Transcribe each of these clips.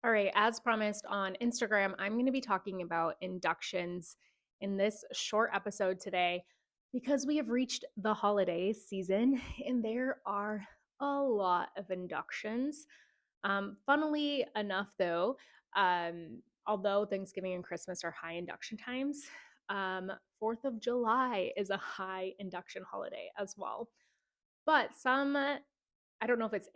All right, as promised on Instagram, I'm going to be talking about inductions in this short episode today because we have reached the holiday season and there are a lot of inductions. Funnily enough, though, although Thanksgiving and Christmas are high induction times, 4th of July is a high induction holiday as well. But I don't know if it's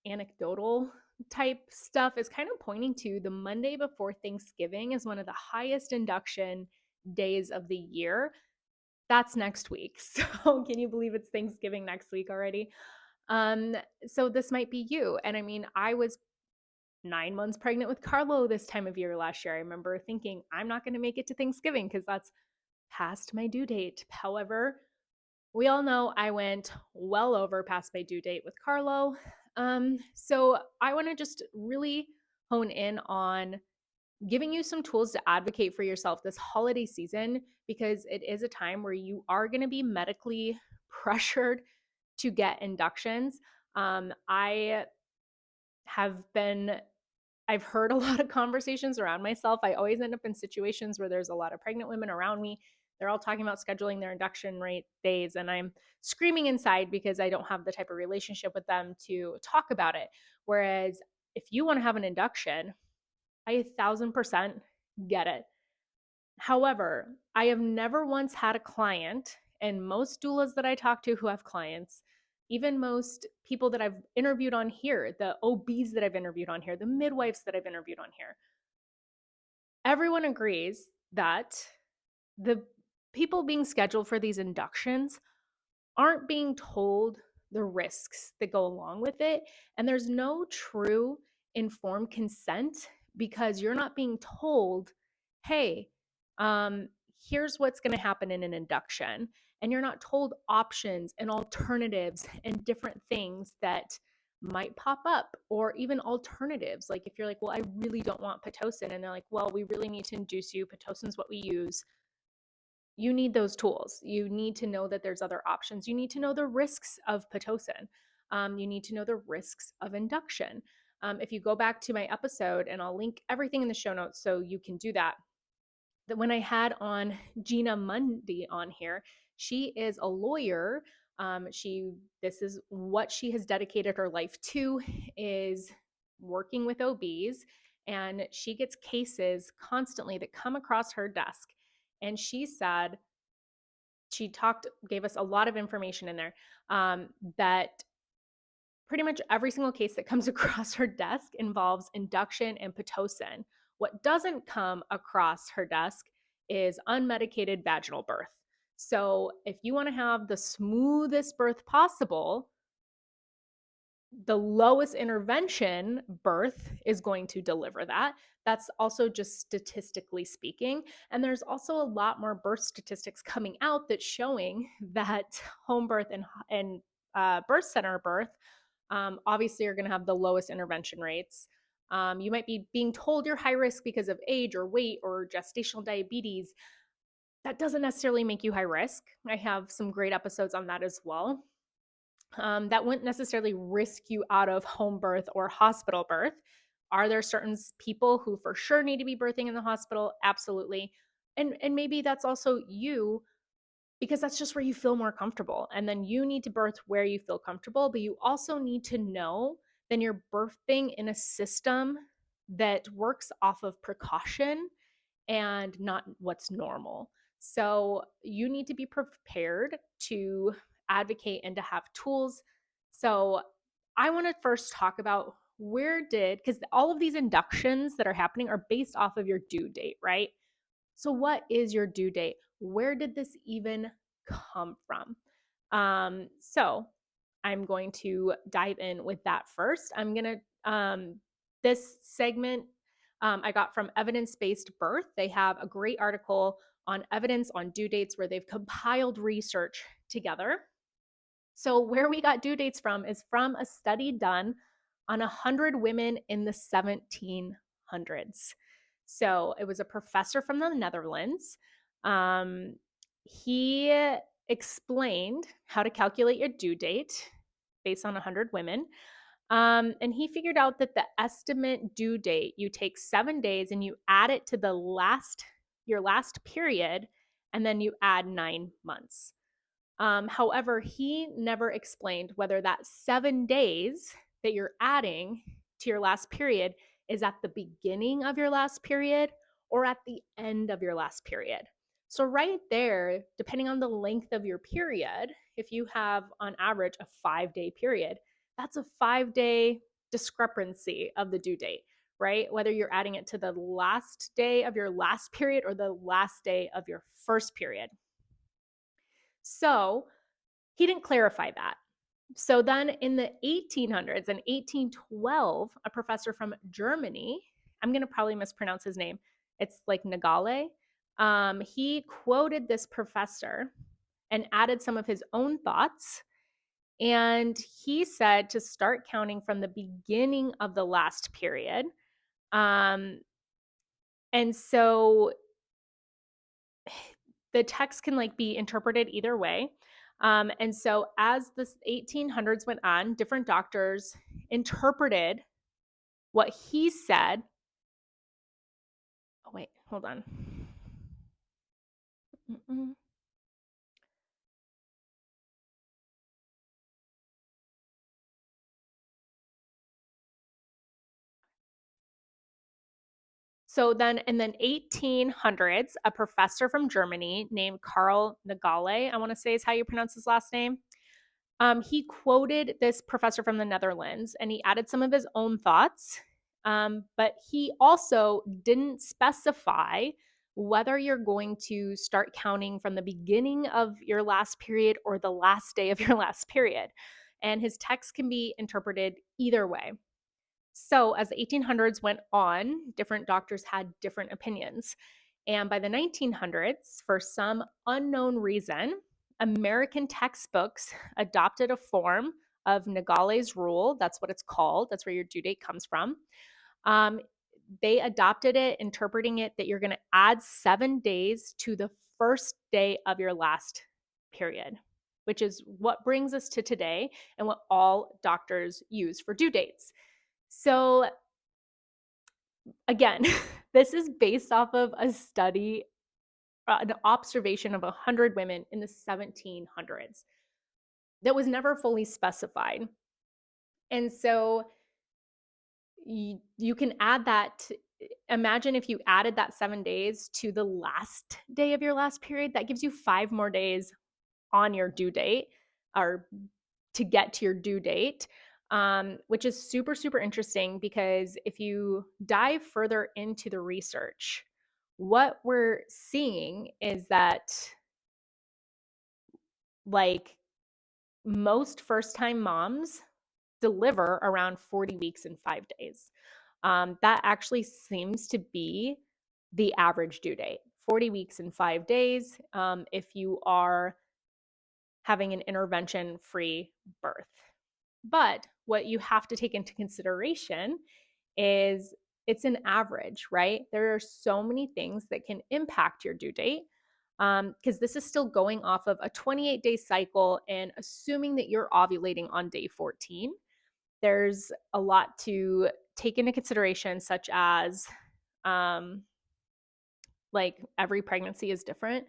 anecdotal type stuff, is kind of pointing to the Monday before Thanksgiving is one of the highest induction days of the year. That's next week. So can you believe it's Thanksgiving next week already? Um, so this might be you. And I mean, I was 9 months pregnant with Carlo this time of year last year. I remember thinking, I'm not going to make it to Thanksgiving because that's past my due date. However, we all know I went well over past my due date with Carlo. So I want to just really hone in on giving you some tools to advocate for yourself this holiday season because it is a time where you are going to be medically pressured to get inductions. I have been I've heard a lot of conversations around myself. I always end up in situations where there's a lot of pregnant women around me. They're all talking about scheduling their induction rate days, and I'm screaming inside because I don't have the type of relationship with them to talk about it. Whereas if you want to have an induction, I 1000% get it. However, I have never once had a client, and most doulas that I talk to who have clients, even most people that I've interviewed on here, the OBs that I've interviewed on here, the midwives that I've interviewed on here, everyone agrees that the people being scheduled for these inductions aren't being told the risks that go along with it. And there's no true informed consent because you're not being told, hey, um, here's what's going to happen in an induction. And you're not told options and alternatives and different things that might pop up, or even alternatives. Like if you're like, well, I really don't want Pitocin. And they're like, well, we really need to induce you. Pitocin's what we use. You need those tools. You need to know that there's other options. You need to know the risks of Pitocin. You need to know the risks of induction. If you go back to my episode, and I'll link everything in the show notes so you can do that, that when I had on Gina Mundy on here, she is a lawyer. This is what she has dedicated her life to, is working with OBs, and she gets cases constantly that come across her desk. And she said, gave us a lot of information in there, that pretty much every single case that comes across her desk involves induction and Pitocin. What doesn't come across her desk is unmedicated vaginal birth. So if you want to have the smoothest birth possible, the lowest intervention birth is going to deliver that. That's also just statistically speaking. And there's also a lot more birth statistics coming out that's showing that home birth and birth center birth obviously are going to have the lowest intervention rates. You might be being told you're high risk because of age or weight or gestational diabetes. That doesn't necessarily make you high risk. I have some great episodes on that as well. That wouldn't necessarily risk you out of home birth or hospital birth. Are there certain people who for sure need to be birthing in the hospital? Absolutely. And maybe that's also you, because that's just where you feel more comfortable. And then you need to birth where you feel comfortable, but you also need to know then you're birthing in a system that works off of precaution and not what's normal. So you need to be prepared to advocate and to have tools. So I want to first talk about because all of these inductions that are happening are based off of your due date, right? So what is your due date? Where did this even come from? So I'm going to dive in with that first. This segment I got from Evidence Based Birth. They have a great article on evidence on due dates where they've compiled research together. So, where we got due dates from is from a study done on 100 women in the 1700s. So, it was a professor from the Netherlands. He explained how to calculate your due date based on 100 women. And he figured out that the estimate due date, you take 7 days and you add it to your last period, and then you add 9 months. However, he never explained whether that 7 days that you're adding to your last period is at the beginning of your last period or at the end of your last period. So, right there, depending on the length of your period, if you have on average a 5-day period, that's a 5-day discrepancy of the due date, right? Whether you're adding it to the last day of your last period or the last day of your first period. So, he didn't clarify that. So then in the 1800s, in 1812, a professor from Germany, I'm going to probably mispronounce his name, it's like Nagale, he quoted this professor and added some of his own thoughts. And he said to start counting from the beginning of the last period. And so the text can like be interpreted either way. And so as the 1800s went on, different doctors interpreted what he said. Oh, wait, hold on. So then in the 1800s, a professor from Germany named Karl Nagale, I want to say is how you pronounce his last name, he quoted this professor from the Netherlands and he added some of his own thoughts. But he also didn't specify whether you're going to start counting from the beginning of your last period or the last day of your last period. And his text can be interpreted either way. So, as the 1800s went on, different doctors had different opinions. And by the 1900s, for some unknown reason, American textbooks adopted a form of Nagale's rule. That's what it's called. That's where your due date comes from. They adopted it, interpreting it that you're going to add 7 days to the first day of your last period, which is what brings us to today and what all doctors use for due dates. So, again, this is based off of a study, an observation of 100 women in the 1700s that was never fully specified. And so you can add that. Imagine if you added that 7 days to the last day of your last period, that gives you 5 more days on your due date or to get to your due date. Which is super, super interesting because if you dive further into the research, what we're seeing is that like most first-time moms deliver around 40 weeks in 5 days. That actually seems to be the average due date, 40 weeks in 5 days, if you are having an intervention-free birth. But what you have to take into consideration is it's an average, right? There are so many things that can impact your due date because this is still going off of a 28-day cycle and assuming that you're ovulating on day 14. There's a lot to take into consideration, such as like every pregnancy is different.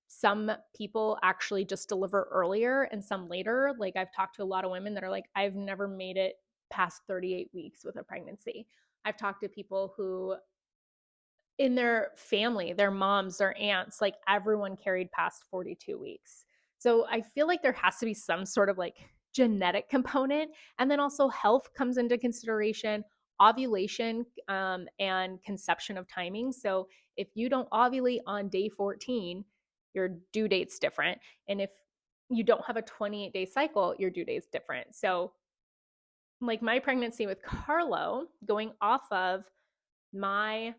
Some people actually just deliver earlier and some later. Like I've talked to a lot of women that are like, I've never made it past 38 weeks with a pregnancy. I've talked to people who in their family, their moms, their aunts, like everyone carried past 42 weeks. So I feel like there has to be some sort of like genetic component. And then also health comes into consideration, ovulation and conception of timing. So if you don't ovulate on day 14, your due date's different. And if you don't have a 28-day cycle, your due date's different. So like my pregnancy with Carlo, going off of my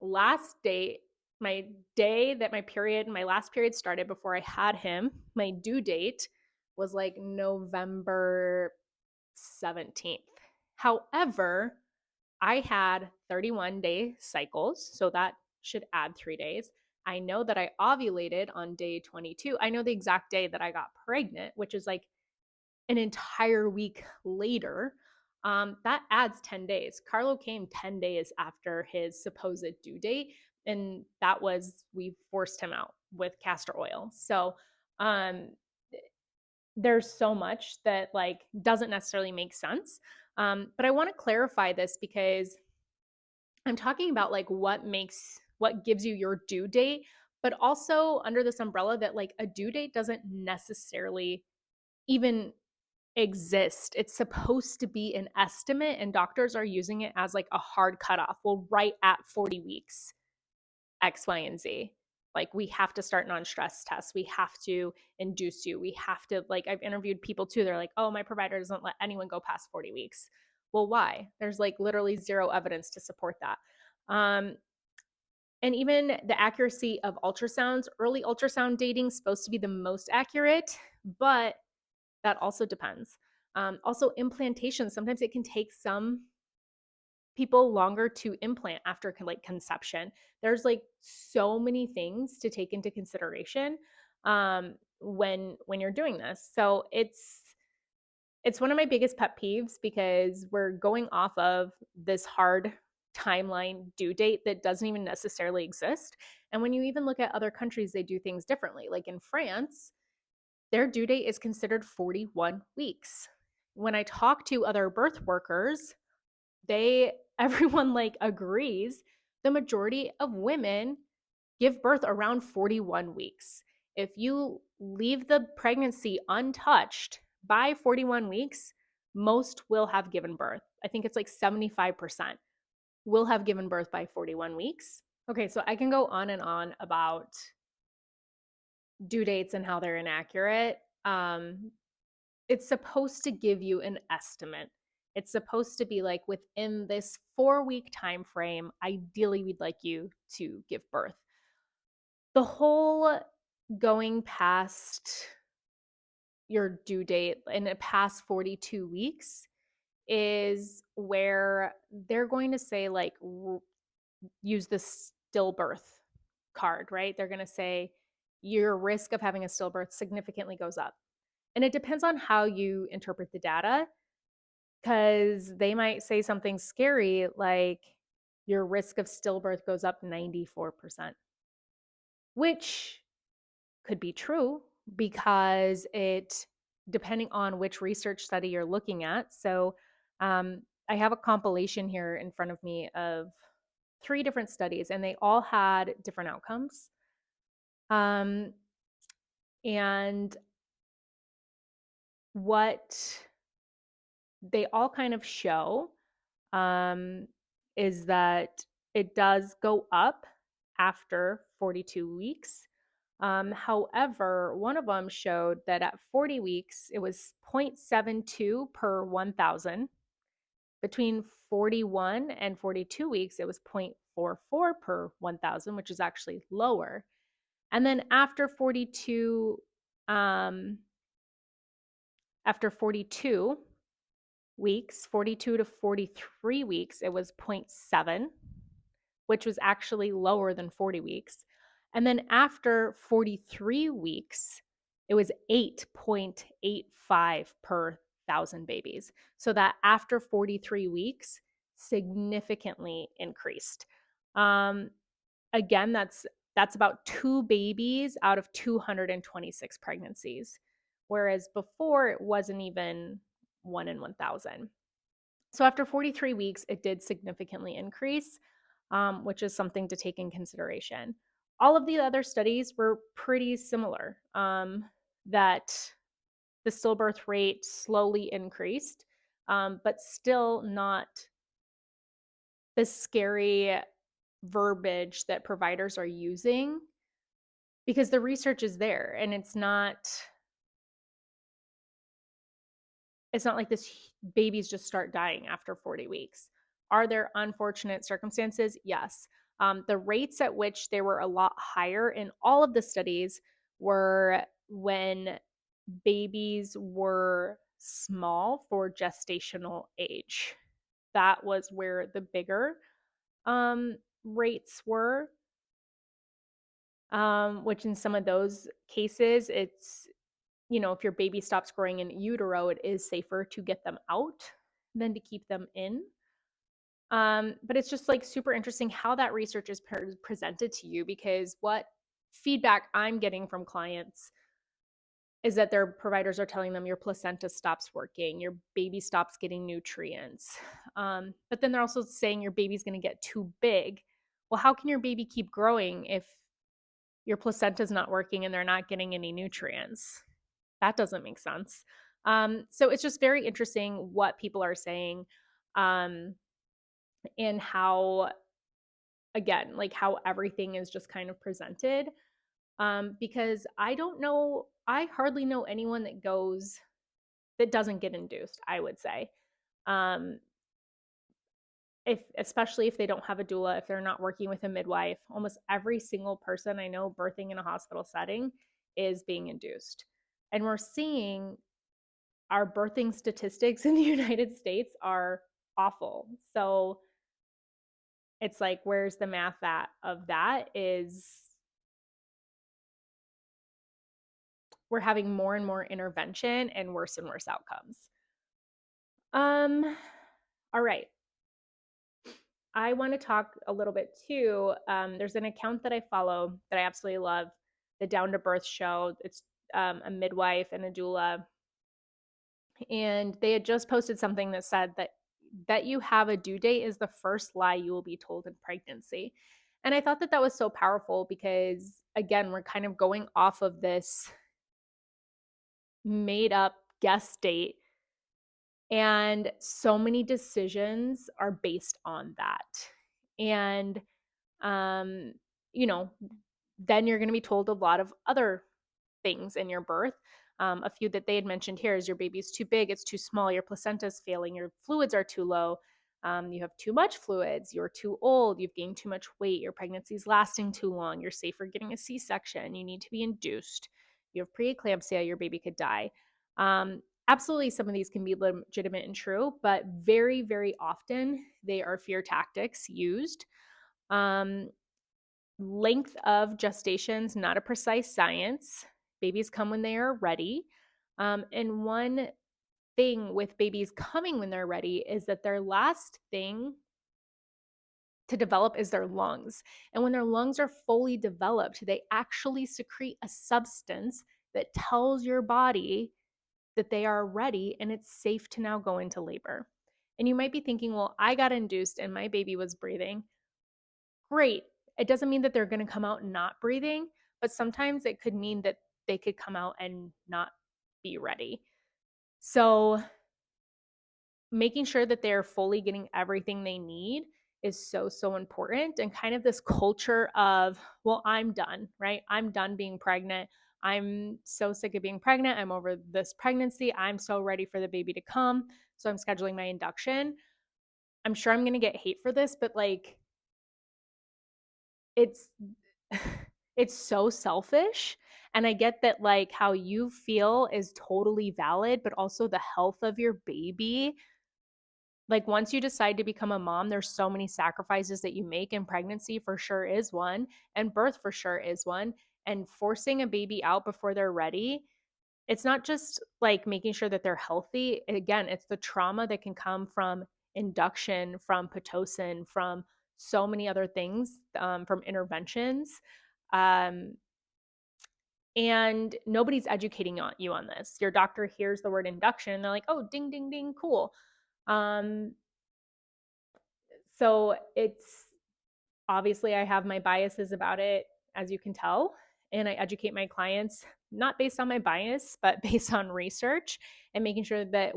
last date, my day that my last period started before I had him, my due date was like November 17th. However, I had 31-day cycles, so that should add 3 days. I know that I ovulated on day 22. I know the exact day that I got pregnant, which is like an entire week later, that adds 10 days. Carlo came 10 days after his supposed due date, and we forced him out with castor oil. So um, there's so much that like doesn't necessarily make sense. But I want to clarify this because I'm talking about like what gives you your due date, but also under this umbrella that like a due date doesn't necessarily even exist. It's supposed to be an estimate, and doctors are using it as like a hard cutoff. Well, right at 40 weeks, X, Y, and Z. Like we have to start non-stress tests. We have to induce you. We have to, like, I've interviewed people too. They're like, oh, my provider doesn't let anyone go past 40 weeks. Well, why? There's like literally zero evidence to support that. And even the accuracy of ultrasounds, early ultrasound dating is supposed to be the most accurate, but that also depends. Also, implantation, sometimes it can take some people longer to implant after like conception. There's like so many things to take into consideration when you're doing this. So it's one of my biggest pet peeves because we're going off of this hard timeline due date that doesn't even necessarily exist. And when you even look at other countries, they do things differently. Like in France, their due date is considered 41 weeks. When I talk to other birth workers, everyone like agrees the majority of women give birth around 41 weeks. If you leave the pregnancy untouched by 41 weeks, most will have given birth. I think it's like 75% will have given birth by 41 weeks. Okay, so I can go on and on about due dates and how they're inaccurate. It's supposed to give you an estimate. It's supposed to be like within this 4-week time frame, ideally we'd like you to give birth. The whole going past your due date in the past 42 weeks is where they're going to say like use the stillbirth card, right? They're going to say your risk of having a stillbirth significantly goes up. And it depends on how you interpret the data, because they might say something scary like your risk of stillbirth goes up 94%, which could be true because it, depending on which research study you're looking at. So I have a compilation here in front of me of 3 different studies, and they all had different outcomes. And what they all kind of show is that it does go up after 42 weeks. However, one of them showed that at 40 weeks, it was 0.72 per 1,000. Between 41 and 42 weeks, it was 0.44 per 1,000, which is actually lower. And then after 42 weeks, 42 to 43 weeks, it was 0.7, which was actually lower than 40 weeks. And then after 43 weeks, it was 8.85 per 1,000 babies. So that after 43 weeks, significantly increased. Again, that's about 2 babies out of 226 pregnancies, whereas before it wasn't even 1 in 1,000. So after 43 weeks, it did significantly increase, which is something to take in consideration. All of the other studies were pretty similar, that the stillbirth rate slowly increased, but still not the scary verbiage that providers are using, because the research is there and it's not like this babies just start dying after 40 weeks. Are there unfortunate circumstances? Yes. The rates at which they were a lot higher in all of the studies were when babies were small for gestational age. That was where the bigger rates were, which in some of those cases, it's if your baby stops growing in utero, it is safer to get them out than to keep them in. But it's just like super interesting how that research is presented to you, because what feedback I'm getting from clients is that their providers are telling them your placenta stops working, your baby stops getting nutrients. But then they're also saying your baby's going to get too big. Well, how can your baby keep growing if your placenta is not working and they're not getting any nutrients? That doesn't make sense. So it's just very interesting what people are saying, and how, again, like how everything is just kind of presented. Because I hardly know anyone that doesn't get induced, I would say. Um, especially if they don't have a doula, if they're not working with a midwife, almost every single person I know birthing in a hospital setting is being induced. And we're seeing our birthing statistics in the United States are awful. So it's like, where's the math of that is we're having more and more intervention and worse outcomes. All right. I want to talk a little bit too. There's an account that I follow that I absolutely love, the Down to Birth show. It's a midwife and a doula. And they had just posted something that said that you have a due date is the first lie you will be told in pregnancy. And I thought that was so powerful because, again, we're kind of going off of this made up guess date. And so many decisions are based on that. And, um, you know, then you're going to be told a lot of other things in your birth. A few that they had mentioned here is your baby's too big, it's too small, your placenta is failing, your fluids are too low, you have too much fluids, you're too old, you've gained too much weight, your pregnancy's lasting too long, you're safer getting a C-section, you need to be induced, you have preeclampsia, your baby could die. Absolutely, some of these can be legitimate and true, but very, very often they are fear tactics used. Length of gestations, not a precise science. Babies come when they are ready. And one thing with babies coming when they're ready is that their last thing to develop is their lungs. And when their lungs are fully developed, they actually secrete a substance that tells your body that they are ready and it's safe to now go into labor. And you might be thinking, well, I got induced and my baby was breathing. Great. It doesn't mean that they're going to come out not breathing, but sometimes it could mean that they could come out and not be ready. So making sure that they're fully getting everything they need is so, so important. And kind of this culture of, well, I'm done, right? I'm done being pregnant. I'm so sick of being pregnant. I'm over this pregnancy. I'm so ready for the baby to come. So I'm scheduling my induction. I'm sure I'm going to get hate for this, but like, it's it's so selfish. And I get that, like, how you feel is totally valid, but also the health of your baby. Like, once you decide to become a mom, there's so many sacrifices that you make, and pregnancy for sure is one, and birth for sure is one. And forcing a baby out before they're ready, it's not just like making sure that they're healthy. Again, it's the trauma that can come from induction, from Pitocin, from so many other things, from interventions. Um, and nobody's educating you on this. Your doctor hears the word induction and they're like, oh, ding, ding, ding, cool. So it's obviously, I have my biases about it, as you can tell, and I educate my clients not based on my bias, but based on research, and making sure that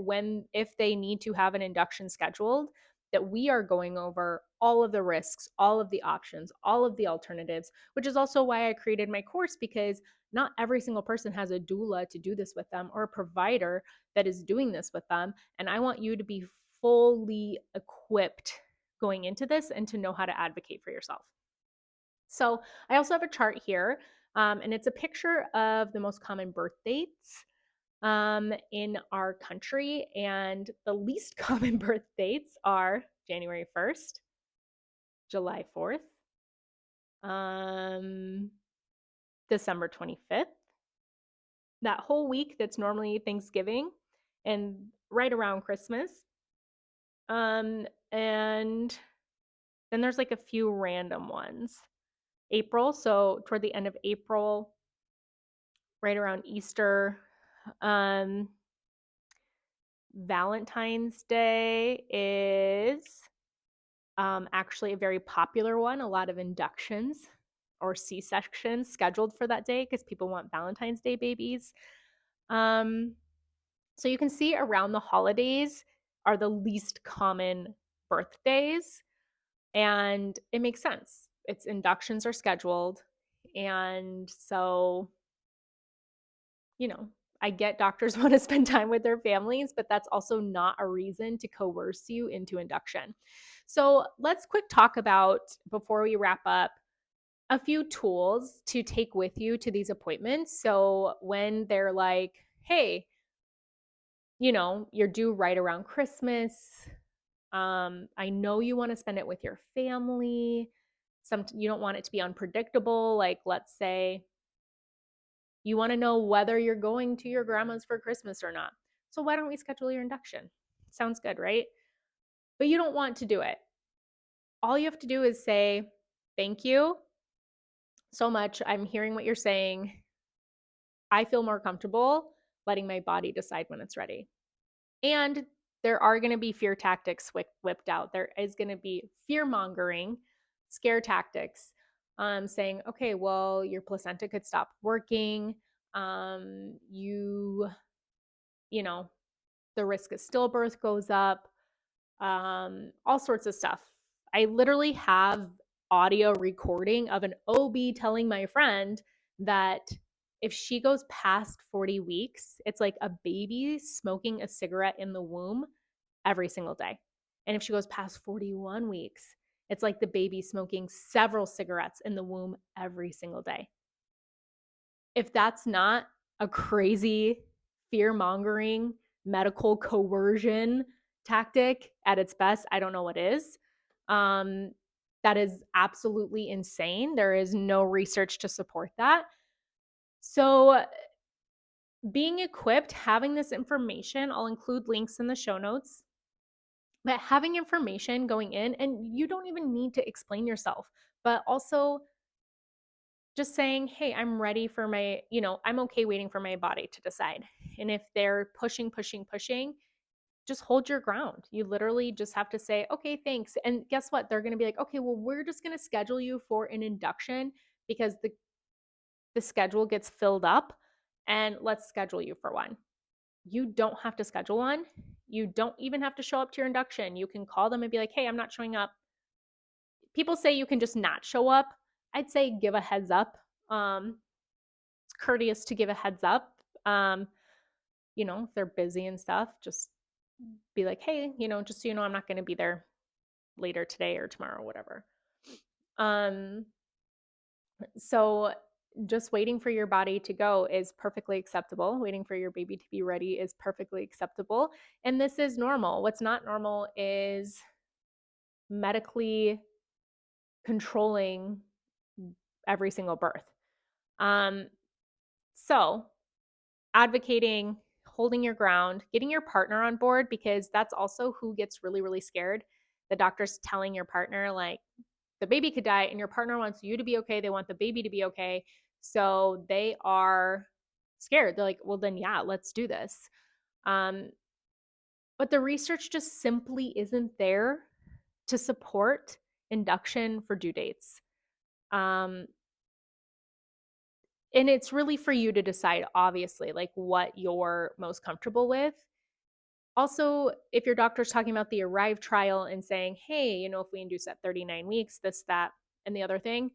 if they need to have an induction scheduled, that we are going over all of the risks, all of the options, all of the alternatives, which is also why I created my course, because not every single person has a doula to do this with them or a provider that is doing this with them. And I want you to be fully equipped going into this and to know how to advocate for yourself. So I also have a chart here, and it's a picture of the most common birth dates in our country. And the least common birth dates are January 1st, July 4th, December 25th, that whole week that's normally Thanksgiving and right around Christmas. And then there's like a few random ones. April, so toward the end of April, right around Easter. Um, Valentine's Day is actually a very popular one. A lot of inductions or C-sections scheduled for that day because people want Valentine's Day babies. So you can see around the holidays are the least common birthdays, and it makes sense. Its inductions are scheduled, and so, I get doctors want to spend time with their families, but that's also not a reason to coerce you into induction. So let's quick talk about, before we wrap up, a few tools to take with you to these appointments. So when they're like, hey, you're due right around Christmas. I know you want to spend it with your family. You don't want it to be unpredictable. Like, let's say you want to know whether you're going to your grandma's for Christmas or not. So why don't we schedule your induction? Sounds good, right? But you don't want to do it. All you have to do is say, thank you so much. I'm hearing what you're saying. I feel more comfortable letting my body decide when it's ready. And there are going to be fear tactics whipped out. There is going to be fear mongering, scare tactics, saying, okay, well, your placenta could stop working. You know, the risk of stillbirth goes up, all sorts of stuff. I literally have audio recording of an OB telling my friend that if she goes past 40 weeks, it's like a baby smoking a cigarette in the womb every single day. And if she goes past 41 weeks, it's like the baby smoking several cigarettes in the womb every single day. If that's not a crazy fear mongering medical coercion tactic at its best, I don't know what is. That is absolutely insane. There is no research to support that. So, being equipped, having this information, I'll include links in the show notes, but having information going in, and you don't even need to explain yourself, but also just saying, hey, I'm ready for I'm okay waiting for my body to decide. And if they're pushing, just hold your ground. You literally just have to say, okay, thanks. And guess what? They're going to be like, okay, well, we're just going to schedule you for an induction because the schedule gets filled up, and let's schedule you for one. You don't have to schedule one. You don't even have to show up to your induction. You can call them and be like, hey, I'm not showing up. People say you can just not show up. I'd say give a heads up. It's courteous to give a heads up. If they're busy and stuff, just be like, hey, just so you know, I'm not going to be there later today or tomorrow, whatever. So just waiting for your body to go is perfectly acceptable. Waiting for your baby to be ready is perfectly acceptable. And this is normal. What's not normal is medically controlling every single birth. So advocating, holding your ground, getting your partner on board, because that's also who gets really, really scared. The doctor's telling your partner, like, the baby could die, and your partner wants you to be okay. They want the baby to be okay. So they are scared. They're like, well, then, yeah, let's do this. But the research just simply isn't there to support induction for due dates. And it's really for you to decide, obviously, like what you're most comfortable with. Also, if your doctor's talking about the ARRIVE trial and saying, hey, if we induce at 39 weeks, this, that, and the other thing,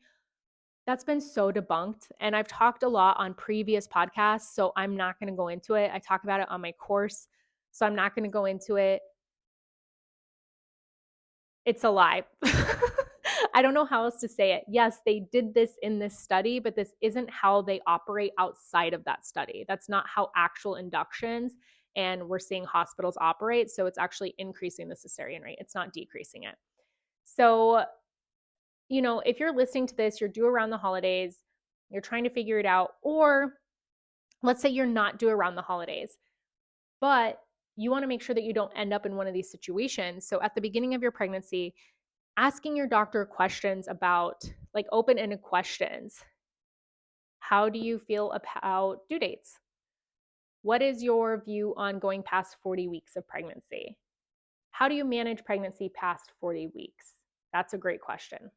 that's been so debunked. And I've talked a lot on previous podcasts, so I'm not going to go into it. I talk about it on my course, so I'm not going to go into it. It's a lie. I don't know how else to say it. Yes, they did this in this study, but this isn't how they operate outside of that study. That's not how actual inductions and we're seeing hospitals operate. So it's actually increasing the cesarean rate. It's not decreasing it. So, if you're listening to this, you're due around the holidays, you're trying to figure it out, or Let's say you're not due around the holidays, but you want to make sure that you don't end up in one of these situations. So at the beginning of your pregnancy, asking your doctor questions about, like, open-ended questions. How do you feel about due dates? What is your view on going past 40 weeks of pregnancy? How do you manage pregnancy past 40 weeks? That's a great question.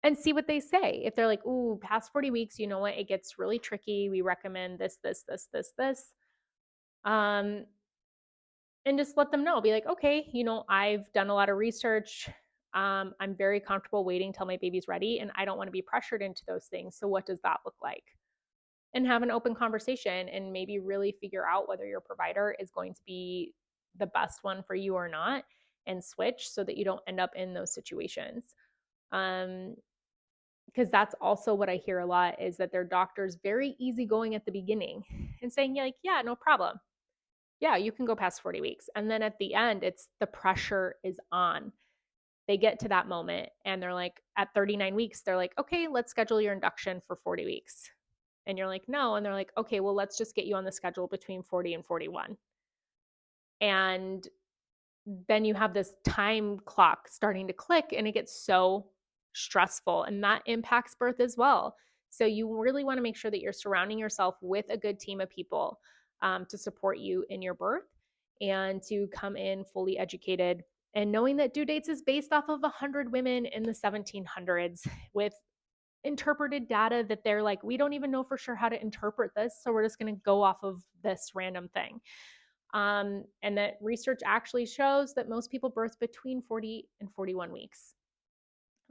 And see what they say. If they're like, ooh, past 40 weeks, you know what? It gets really tricky. We recommend this, this, this, this, this. Um, and just let them know. Be like, okay, I've done a lot of research. I'm very comfortable waiting till my baby's ready, and I don't want to be pressured into those things. So, what does that look like? And have an open conversation and maybe really figure out whether your provider is going to be the best one for you or not, and switch so that you don't end up in those situations. Because that's also what I hear a lot, is that their doctor's very easygoing at the beginning and saying, yeah, like, yeah, no problem. Yeah, you can go past 40 weeks. And then at the end, it's the pressure is on. They get to that moment and they're like, at 39 weeks, they're like, okay, let's schedule your induction for 40 weeks. And you're like, no. And they're like, okay, well, let's just get you on the schedule between 40 and 41. And then you have this time clock starting to click and it gets so stressful, and that impacts birth as well. So you really want to make sure that you're surrounding yourself with a good team of people to support you in your birth and to come in fully educated and knowing that due dates is based off of 100 women in the 1700s with interpreted data that they're like, we don't even know for sure how to interpret this, so we're just going to go off of this random thing. And that research actually shows that most people birth between 40 and 41 weeks.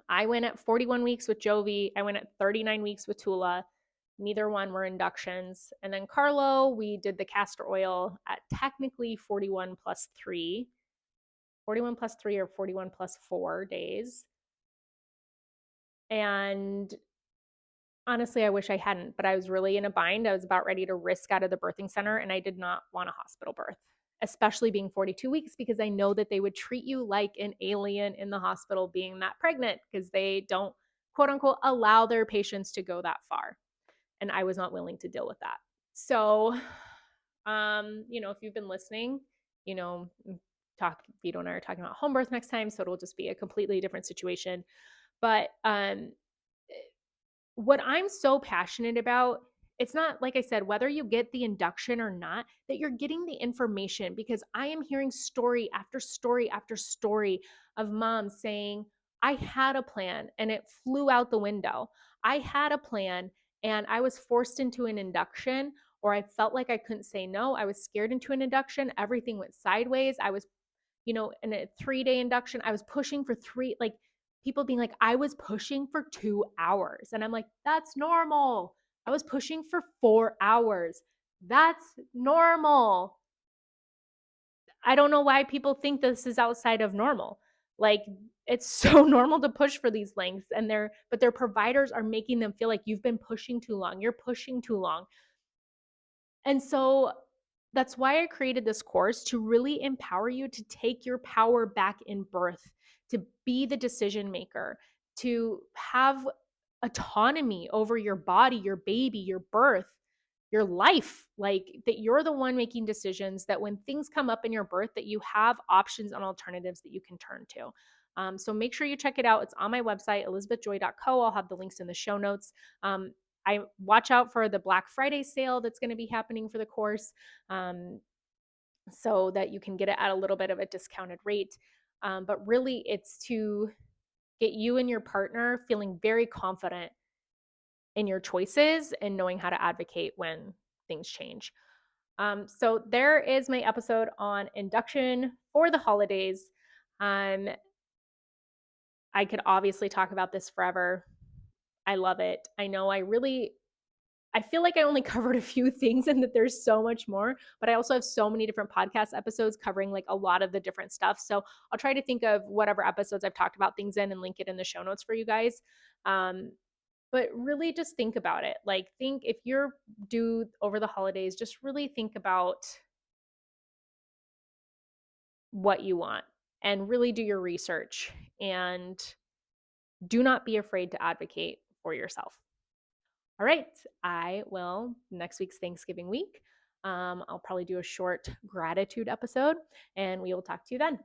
I went at 41 weeks with Jovi. I went at 39 weeks with Tula. Neither one were inductions. And then Carlo, we did the castor oil at technically 41 plus 3, 41 plus 3 or 41 plus 4 days. And honestly, I wish I hadn't, but I was really in a bind. I was about ready to risk out of the birthing center, and I did not want a hospital birth, especially being 42 weeks, because I know that they would treat you like an alien in the hospital being that pregnant, because they don't, quote unquote, allow their patients to go that far. And I was not willing to deal with that. So, if you've been listening, Vito and I are talking about home birth next time, so it'll just be a completely different situation. But what I'm so passionate about, it's not, like I said, whether you get the induction or not, that you're getting the information, because I am hearing story after story after story of moms saying, I had a plan and it flew out the window. I had a plan and I was forced into an induction, or I felt like I couldn't say no. I was scared into an induction. Everything went sideways. I was, in a 3-day induction, I was pushing for people being like, I was pushing for 2 hours. And I'm like, that's normal. I was pushing for 4 hours. That's normal. I don't know why people think this is outside of normal. Like, it's so normal to push for these lengths, but their providers are making them feel like you've been pushing too long. You're pushing too long. And so that's why I created this course, to really empower you to take your power back in birth, to be the decision maker, to have autonomy over your body, your baby, your birth, your life, like that you're the one making decisions, that when things come up in your birth, that you have options and alternatives that you can turn to. So make sure you check it out. It's on my website, elizabethjoy.co. I'll have the links in the show notes. I watch out for the Black Friday sale that's going to be happening for the course, so that you can get it at a little bit of a discounted rate. But really, it's to get you and your partner feeling very confident in your choices and knowing how to advocate when things change. So there is my episode on induction for the holidays. I could obviously talk about this forever. I love it. I know I feel like I only covered a few things and that there's so much more, but I also have so many different podcast episodes covering like a lot of the different stuff. So I'll try to think of whatever episodes I've talked about things in and link it in the show notes for you guys. But really just think about it. Like, think if you're due over the holidays, just really think about what you want and really do your research, and do not be afraid to advocate for yourself. All right, I will next week's Thanksgiving week. I'll probably do a short gratitude episode, and we will talk to you then.